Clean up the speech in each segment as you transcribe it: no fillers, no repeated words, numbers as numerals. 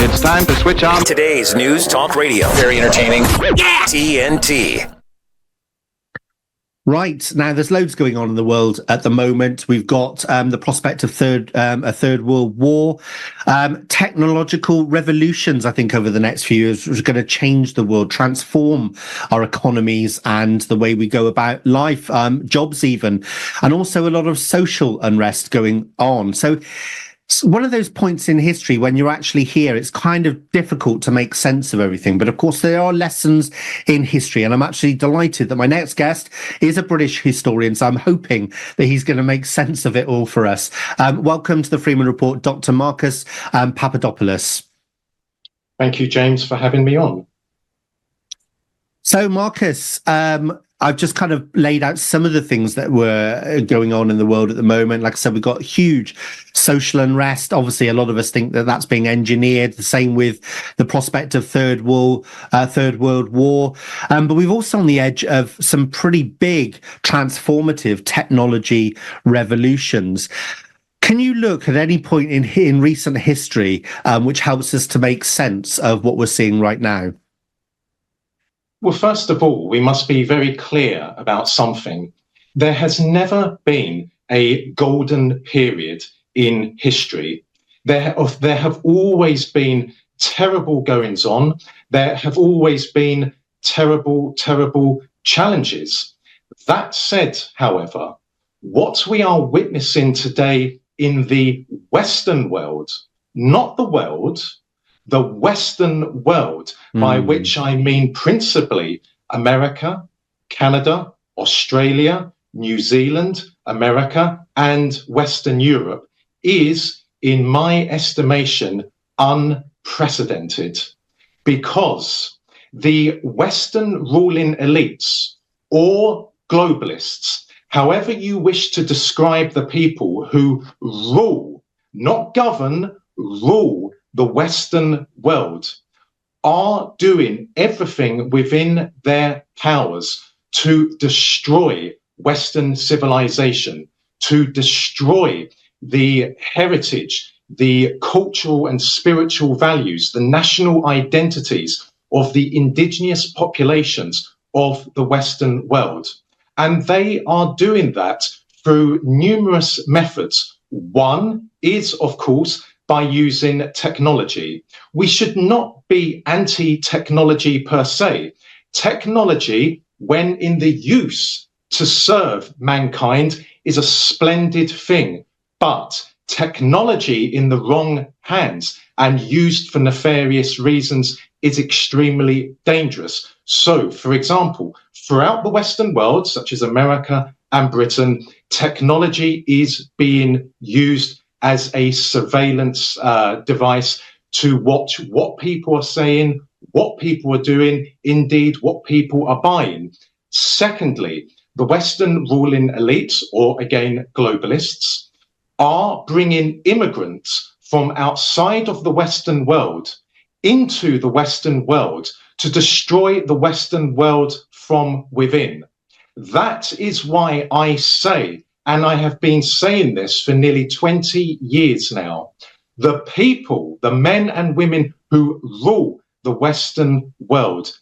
It's time to switch on today's News Talk Radio. Very entertaining. Yeah! TNT. Right, now there's loads going on in the world at the moment. We've got the prospect of a third world war, technological revolutions, I think, over the next few years, which are going to change the world, transform our economies and the way we go about life, jobs even, and also a lot of social unrest going on. So one of those points in history when you're actually here, it's kind of difficult to make sense of everything. But of course, there are lessons in history. And I'm actually delighted that my next guest is a British historian. So I'm hoping that he's going to make sense of it all for us. Welcome to the Freeman Report, Dr. Marcus Papadopoulos. Thank you, James, for having me on. So, Marcus, I've just kind of laid out some of the things that were going on in the world at the moment. Like I said, we've got huge social unrest. Obviously, a lot of us think that that's being engineered. The same with the prospect of Third World War. But we've also on the edge of some pretty big transformative technology revolutions. Can you look at any point in recent history which helps us to make sense of what we're seeing right now? Well, first of all, we must be very clear about something. There has never been a golden period in history. There have always been terrible goings on. There have always been terrible, terrible challenges. That said, however, what we are witnessing today in the Western world, not the world, the Western world, by which I mean principally America, Canada, Australia, New Zealand, America, and Western Europe, is, in my estimation, unprecedented. Because the Western ruling elites, or globalists, however you wish to describe the people who rule, not govern, rule the Western world, are doing everything within their powers to destroy Western civilization, to destroy the heritage, the cultural and spiritual values, the national identities of the indigenous populations of the Western world. And they are doing that through numerous methods. One is, of course, by using technology. We should not be anti-technology per se. Technology, when in the use to serve mankind, is a splendid thing. But technology in the wrong hands and used for nefarious reasons is extremely dangerous. So, for example, throughout the Western world, such as America and Britain, technology is being used as a surveillance device to watch what people are saying, what people are doing, indeed what people are buying. Secondly, the Western ruling elites, or again globalists, are bringing immigrants from outside of the Western world into the Western world to destroy the Western world from within. That is why I say, and I have been saying this for nearly 20 years now, the people, the men and women who rule the Western world,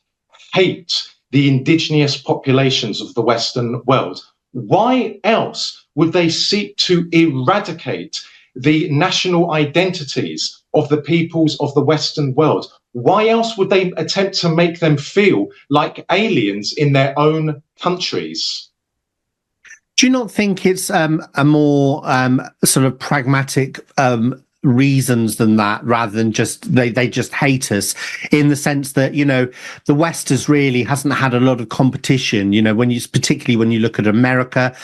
hate the indigenous populations of the Western world. Why else would they seek to eradicate the national identities of the peoples of the Western world? Why else would they attempt to make them feel like aliens in their own countries? Do you not think it's a more sort of pragmatic reasons than that, rather than just they just hate us, in the sense that, you know, the West hasn't had a lot of competition, you know, particularly when you look at America,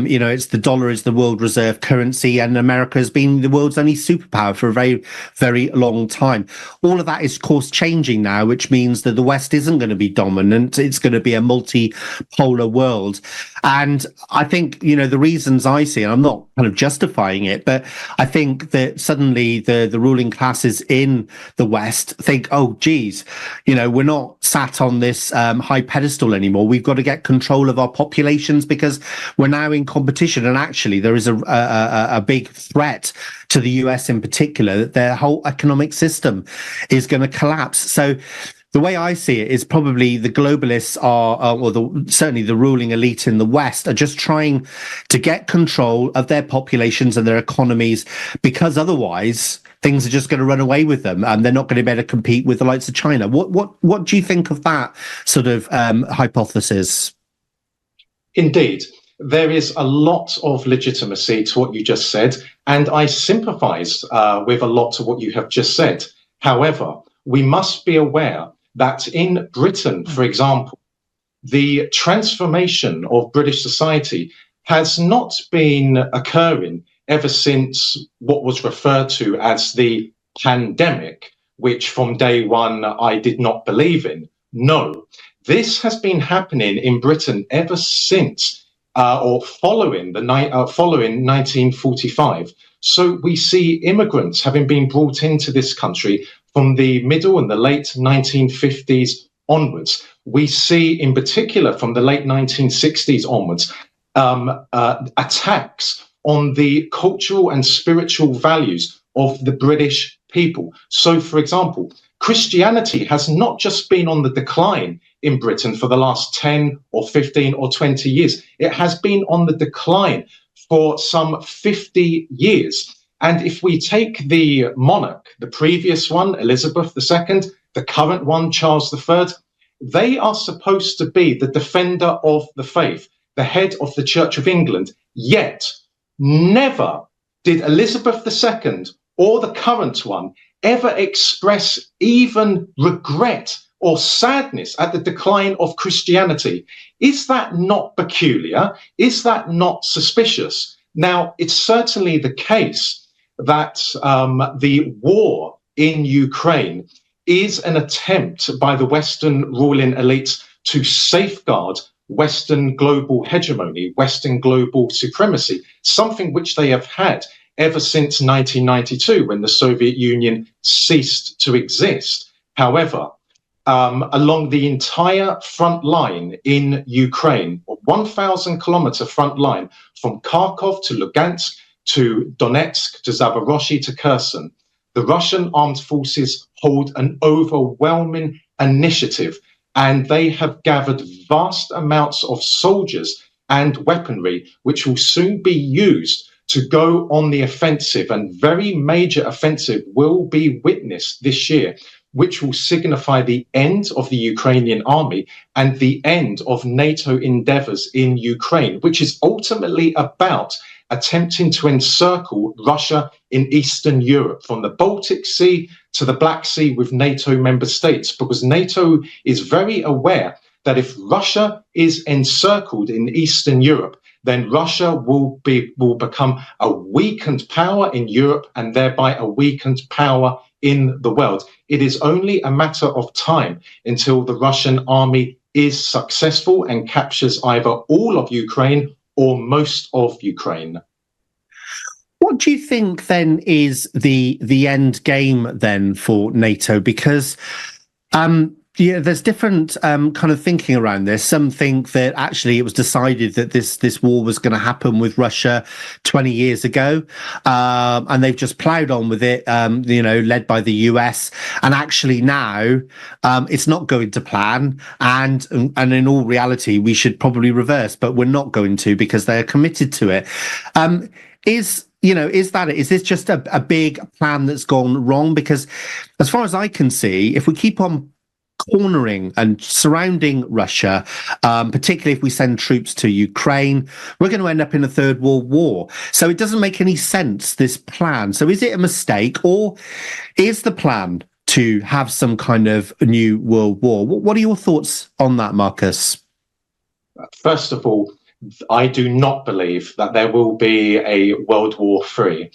you know, it's the dollar is the world reserve currency, and America has been the world's only superpower for a very, very long time. All of that is, of course, changing now, which means that the West isn't going to be dominant. It's going to be a multipolar world. And I think, you know, the reasons I see, and I'm not kind of justifying it, but I think that suddenly the ruling classes in the West think, oh, geez, we're not sat on this high pedestal anymore. We've got to get control of our populations because we're now in competition. And actually, there is a big threat to the US in particular, that their whole economic system is going to collapse. So the way I see it is probably the globalists certainly the ruling elite in the West are just trying to get control of their populations and their economies, because otherwise things are just going to run away with them and they're not going to be able to compete with the likes of China. What do you think of that sort of hypothesis? Indeed, there is a lot of legitimacy to what you just said, and I sympathise with a lot of what you have just said. However, we must be aware that in Britain, for example, the transformation of British society has not been occurring ever since what was referred to as the pandemic, which from day one I did not believe in. No, this has been happening in Britain ever since following 1945. So we see immigrants having been brought into this country from the middle and the late 1950s onwards. We see, in particular, from the late 1960s onwards, attacks on the cultural and spiritual values of the British people. So, for example, Christianity has not just been on the decline in Britain for the last 10 or 15 or 20 years. It has been on the decline for some 50 years. And if we take the monarch, the previous one, Elizabeth II, the current one, Charles III, they are supposed to be the defender of the faith, the head of the Church of England. Yet, never did Elizabeth II or the current one ever express even regret or sadness at the decline of Christianity. Is that not peculiar? Is that not suspicious? Now, it's certainly the case that the war in Ukraine is an attempt by the Western ruling elites to safeguard Western global hegemony, Western global supremacy, something which they have had ever since 1992, when the Soviet Union ceased to exist. However, along the entire front line in Ukraine, a 1,000-kilometer front line from Kharkov to Lugansk to Donetsk to Zaporozhye to Kherson, the Russian armed forces hold an overwhelming initiative, and they have gathered vast amounts of soldiers and weaponry, which will soon be used to go on the offensive. And very major offensive will be witnessed this year, which will signify the end of the Ukrainian army and the end of NATO endeavors in Ukraine, which is ultimately about attempting to encircle Russia in Eastern Europe, from the Baltic Sea to the Black Sea with NATO member states, because NATO is very aware that if Russia is encircled in Eastern Europe, then Russia will become a weakened power in Europe and thereby a weakened power in the world. It is only a matter of time until the Russian army is successful and captures either all of Ukraine or most of Ukraine. What do you think then is the end game then for NATO? Because there's different kind of thinking around this. Some think that actually it was decided that this war was going to happen with Russia 20 years ago, and they've just ploughed on with it, led by the US. And actually now it's not going to plan, and in all reality we should probably reverse, but we're not going to, because they're committed to it. Is this just a big plan that's gone wrong? Because as far as I can see, if we keep on cornering and surrounding Russia, particularly if we send troops to Ukraine, we're going to end up in a third world war. So it doesn't make any sense, this plan. So is it a mistake, or is the plan to have some kind of new world war? What are your thoughts on that, Marcus? First of all, I do not believe that there will be a World War III.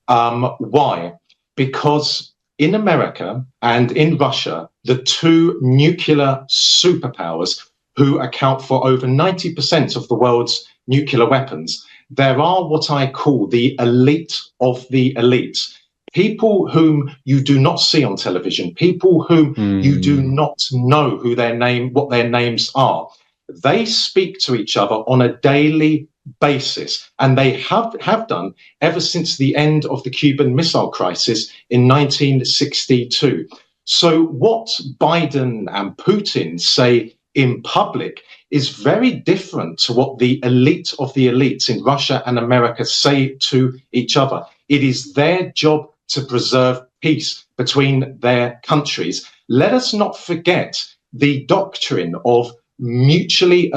Why? Because in America and in Russia, the two nuclear superpowers who account for over 90% of the world's nuclear weapons, there are what I call the elite of the elites, people whom you do not see on television, people whom you do not know what their names are. They speak to each other on a daily basis, and they have done ever since the end of the Cuban Missile Crisis in 1962. So what Biden and Putin say in public is very different to what the elite of the elites in Russia and America say to each other. It is their job to preserve peace between their countries. Let us not forget the doctrine of mutual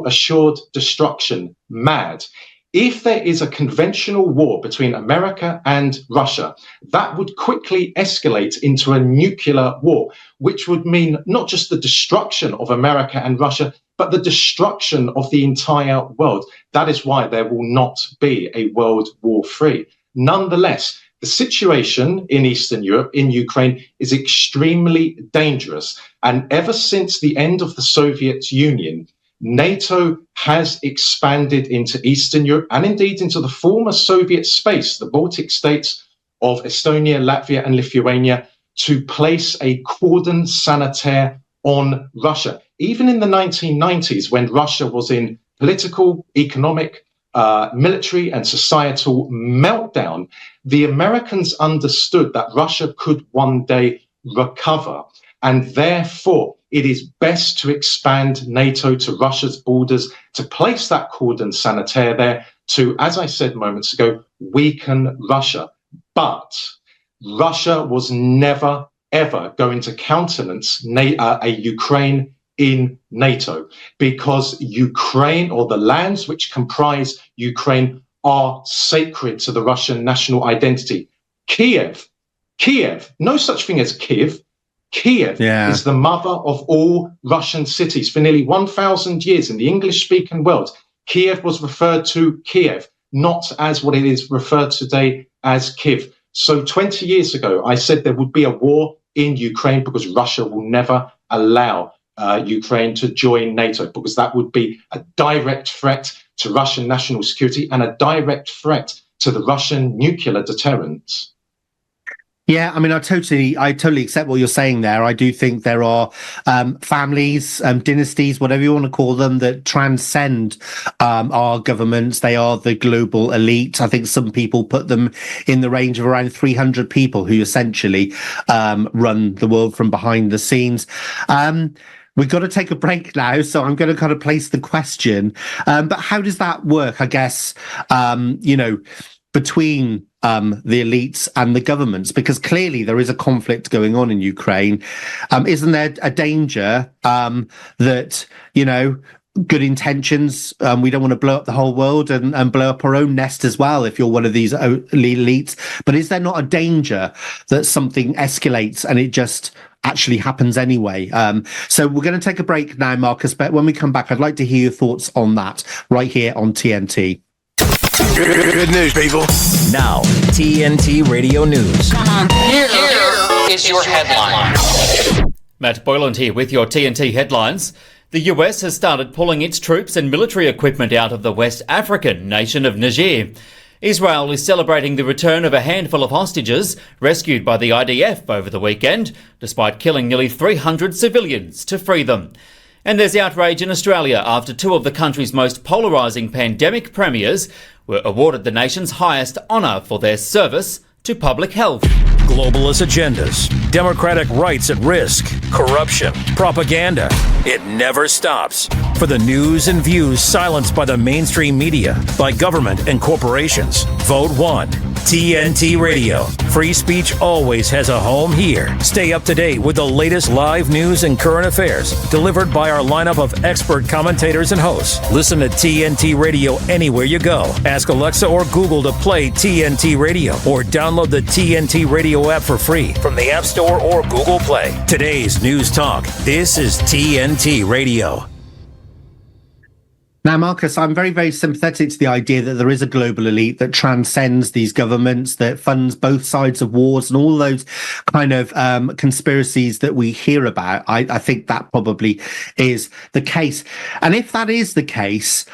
assured destruction, MAD. If there is a conventional war between America and Russia, that would quickly escalate into a nuclear war, which would mean not just the destruction of America and Russia, but the destruction of the entire world. That is why there will not be a World War III. Nonetheless, the situation in Eastern Europe, in Ukraine, is extremely dangerous. And ever since the end of the Soviet Union, NATO has expanded into Eastern Europe and indeed into the former Soviet space, the Baltic states of Estonia, Latvia, and Lithuania, to place a cordon sanitaire on Russia. Even in the 1990s, when Russia was in political, economic, military and societal meltdown, the Americans understood that Russia could one day recover. And therefore, it is best to expand NATO to Russia's borders, to place that cordon sanitaire there, to, as I said moments ago, weaken Russia. But Russia was never, ever going to countenance a Ukraine in NATO, because Ukraine, or the lands which comprise Ukraine, are sacred to the Russian national identity. Kiev, no such thing as Kiev. Kiev is the mother of all Russian cities. For nearly 1,000 years in the English-speaking world, Kiev was referred to Kiev, not as what it is referred today as Kyiv. So 20 years ago, I said there would be a war in Ukraine because Russia will never allow Ukraine to join NATO, because that would be a direct threat to Russian national security and a direct threat to the Russian nuclear deterrence. Yeah, I mean, I totally accept what you're saying there. I do think there are families, dynasties, whatever you want to call them, that transcend our governments. They are the global elite. I think some people put them in the range of around 300 people who essentially run the world from behind the scenes. We've got to take a break now, so I'm going to kind of place the question. But how does that work, I guess, between the elites and the governments? Because clearly there is a conflict going on in Ukraine. Isn't there a danger that, good intentions, we don't want to blow up the whole world and blow up our own nest as well if you're one of these elites? But is there not a danger that something escalates and it just actually happens anyway? So we're going to take a break now, Marcus, but when we come back, I'd like to hear your thoughts on that right here on TNT. Good news, people. Now, TNT Radio News. Here is your headline. Matt Boyland here with your TNT headlines. The US has started pulling its troops and military equipment out of the West African nation of Niger. Israel is celebrating the return of a handful of hostages rescued by the IDF over the weekend, despite killing nearly 300 civilians to free them. And there's outrage in Australia after two of the country's most polarising pandemic premiers were awarded the nation's highest honour for their service to public health. Globalist agendas, democratic rights at risk, corruption, propaganda. It never stops. For the news and views silenced by the mainstream media, by government and corporations, vote 1. TNT Radio. Free speech always has a home here. Stay up to date with the latest live news and current affairs, delivered by our lineup of expert commentators and hosts. Listen to TNT Radio anywhere you go. Ask Alexa or Google to play TNT Radio, or download the TNT Radio app for free from the App Store or Google Play. Today's News Talk. This is TNT Radio. Now, Marcus, I'm very, very sympathetic to the idea that there is a global elite that transcends these governments, that funds both sides of wars and all those kind of conspiracies that we hear about. I think that probably is the case. And if that is the case,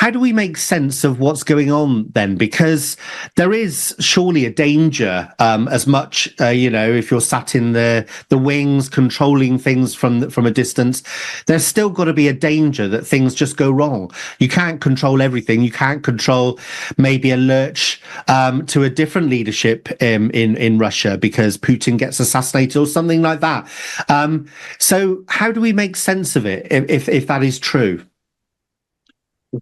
how do we make sense of what's going on then? Because there is surely a danger, as much, if you're sat in the wings controlling things from a distance, there's still got to be a danger that things just go wrong. You can't control everything. You can't control maybe a lurch to a different leadership in Russia because Putin gets assassinated or something like that. So how do we make sense of it if that is true?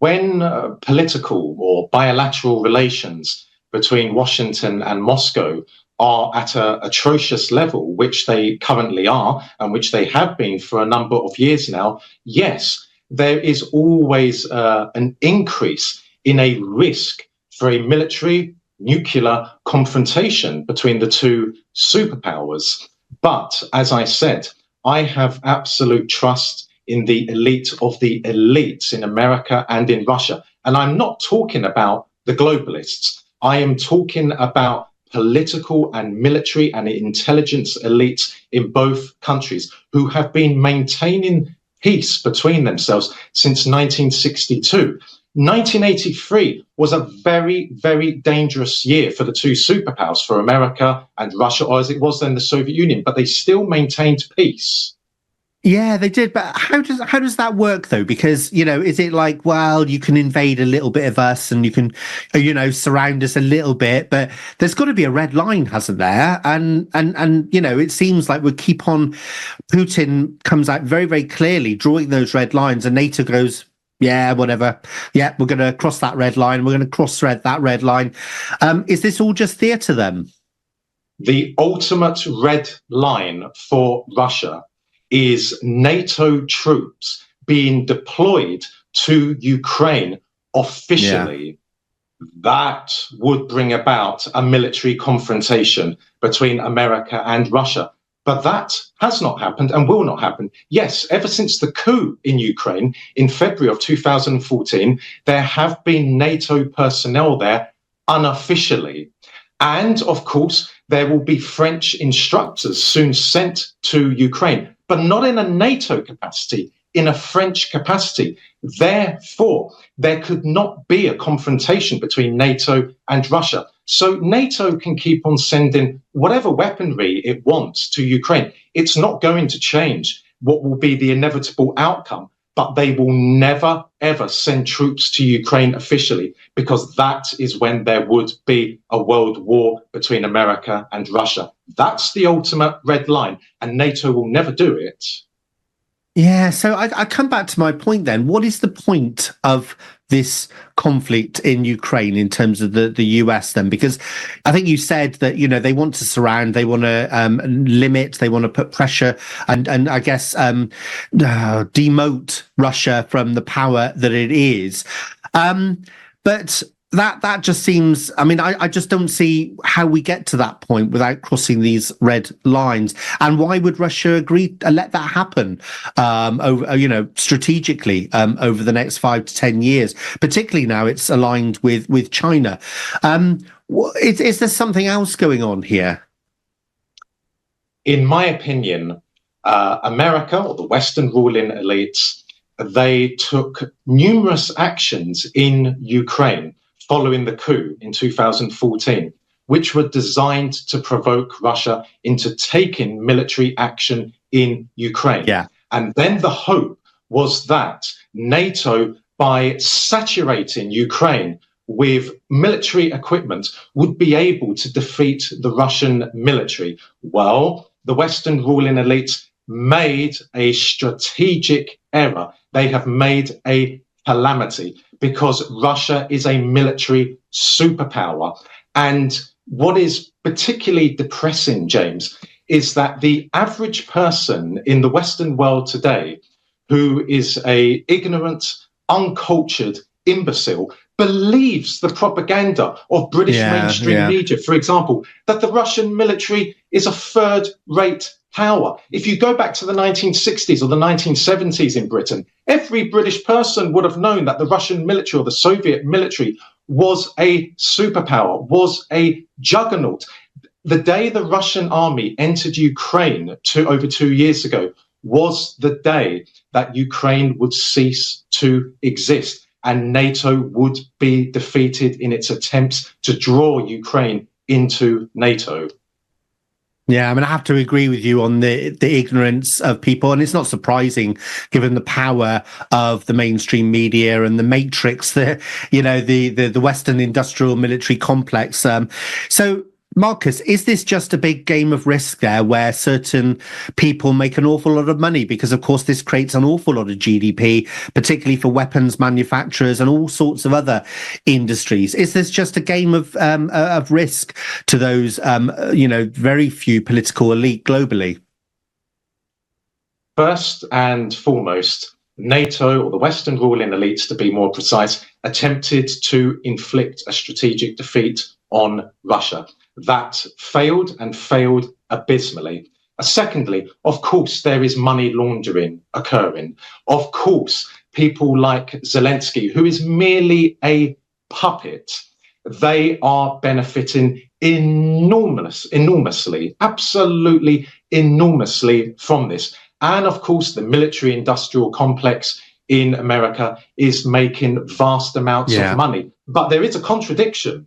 When political or bilateral relations between Washington and Moscow are at an atrocious level, which they currently are and which they have been for a number of years now, yes, there is always an increase in a risk for a military nuclear confrontation between the two superpowers. But as I said, I have absolute trust in the elite of the elites in America and in Russia. And I'm not talking about the globalists. I am talking about political and military and intelligence elites in both countries who have been maintaining peace between themselves since 1962. 1983 was a very, very dangerous year for the two superpowers, for America and Russia, or as it was then the Soviet Union, but they still maintained peace. Yeah, they did. But how does that work, though? Because, is it like, well, you can invade a little bit of us and you can, surround us a little bit, but there's got to be a red line, hasn't there? And it seems like we keep on, Putin comes out very, very clearly drawing those red lines and NATO goes, yeah, whatever. Yeah, we're going to cross that red line. We're going to cross-thread that red line. Is this all just theatre then? The ultimate red line for Russia is NATO troops being deployed to Ukraine officially. Yeah. That would bring about a military confrontation between America and Russia. But that has not happened and will not happen. Yes, ever since the coup in Ukraine in February of 2014, there have been NATO personnel there unofficially. And of course, there will be French instructors soon sent to Ukraine, but not in a NATO capacity, in a French capacity. Therefore, there could not be a confrontation between NATO and Russia. So NATO can keep on sending whatever weaponry it wants to Ukraine. It's not going to change what will be the inevitable outcome, but they will never, ever send troops to Ukraine officially, because that is when there would be a world war between America and Russia. That's the ultimate red line, and NATO will never do it. Yeah, so I come back to my point then. What is the point of this conflict in Ukraine in terms of the US then? Because I think you said that, they want to surround, they want to limit, they want to put pressure and I guess demote Russia from the power that it is. But that just seems, I just don't see how we get to that point without crossing these red lines. And why would Russia agree to let that happen strategically over the next 5 to 10 years, particularly now it's aligned with China? Is there something else going on here? In my opinion, America, or the Western ruling elites, they took numerous actions in Ukraine following the coup in 2014, which were designed to provoke Russia into taking military action in Ukraine. Yeah. And then the hope was that NATO, by saturating Ukraine with military equipment, would be able to defeat the Russian military. Well, the Western ruling elites made a strategic error. They have made a calamity, because Russia is a military superpower. And what is particularly depressing, James, is that the average person in the Western world today, who is a ignorant, uncultured imbecile, believes the propaganda of British mainstream media, for example, that the Russian military is a third-rate power. If you go back to the 1960s or the 1970s in Britain, every British person would have known that the Russian military or the Soviet military was a superpower, was a juggernaut. The day the Russian army entered Ukraine over 2 years ago was the day that Ukraine would cease to exist. and NATO would be defeated in its attempts to draw Ukraine into NATO. Yeah, I mean, I have to agree with you on the ignorance of people, and it's not surprising given the power of the mainstream media and the matrix, the Western industrial military complex. So, Marcus, is this just a big game of risk there where certain people make an awful lot of money? Because, of course, this creates an awful lot of GDP, particularly for weapons manufacturers and all sorts of other industries. Is this just a game of risk to those, very few political elite globally? First and foremost, NATO, or the Western ruling elites to be more precise, attempted to inflict a strategic defeat on Russia. That failed, and failed abysmally. Secondly, of course, there is money laundering occurring. Of course, people like Zelensky, who is merely a puppet, they are benefiting enormously, absolutely enormously from this. And of course, the military industrial complex in America is making vast amounts of money. But there is a contradiction.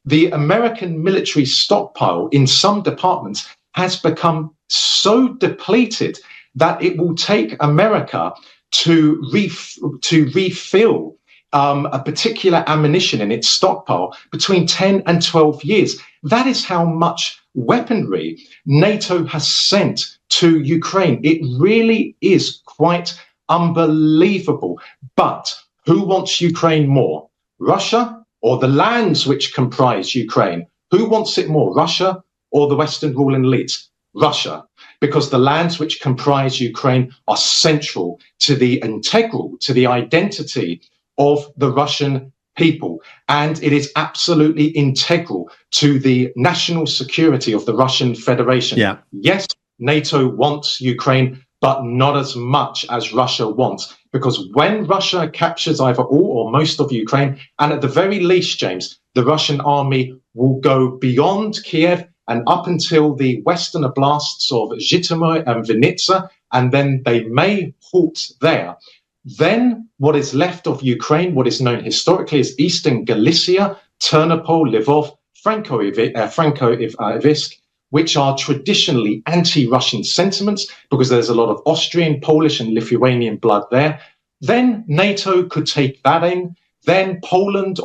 The American military stockpile in some departments has become so depleted that it will take America to refill a particular ammunition in its stockpile between 10 and 12 years. That is how much weaponry NATO has sent to Ukraine. It really is quite unbelievable. But who wants Ukraine more? Russia or the lands which comprise Ukraine? Who wants it more, Russia or the Western ruling elites? Russia, because the lands which comprise Ukraine are central to the identity of the Russian people. And it is absolutely integral to the national security of the Russian Federation. Yeah. Yes, NATO wants Ukraine, but not as much as Russia wants. Because when Russia captures either all or most of Ukraine, and at the very least, James, the Russian army will go beyond Kiev and up until the western oblasts of Zhytomyr and Vinnytsia, and then they may halt there. Then what is left of Ukraine, what is known historically as Eastern Galicia, Ternopil, Lvov, Frankowisk, which are traditionally anti-Russian sentiments because there's a lot of Austrian, Polish and Lithuanian blood there. Then NATO could take that in. Then Poland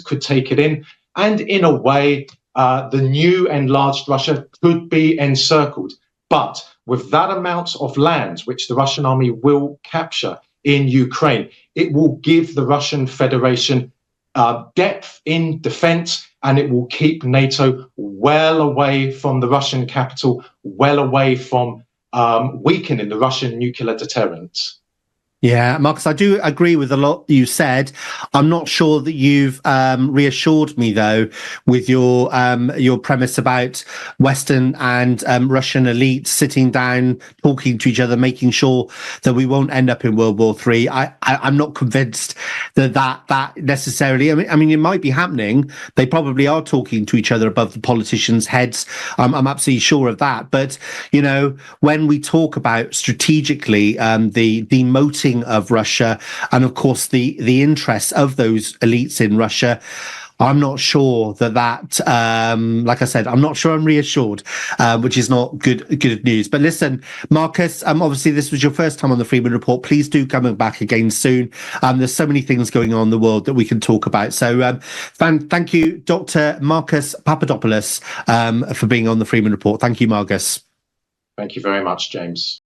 could take it in. And in a way, the new enlarged Russia could be encircled. But with that amount of land, which the Russian army will capture in Ukraine, it will give the Russian Federation depth in defense, and it will keep NATO well away from the Russian capital, well away from weakening the Russian nuclear deterrent. Yeah, Marcus, I do agree with a lot you said. I'm not sure that you've reassured me, though, with your premise about Western and Russian elites sitting down, talking to each other, making sure that we won't end up in World War III. I'm not convinced that necessarily. I mean, it might be happening. They probably are talking to each other above the politicians' heads. I'm absolutely sure of that. But, when we talk about strategically the demoting of Russia and of course the interests of those elites in Russia, I'm not sure that like I said, I'm not sure I'm reassured, which is not good news. But listen, Marcus, obviously this was your first time on the Freeman Report. Please do come back again soon. There's so many things going on in the world that we can talk about. So thank you, Dr. Marcus Papadopoulos, for being on the Freeman Report. Thank you, Marcus. Thank you very much, James.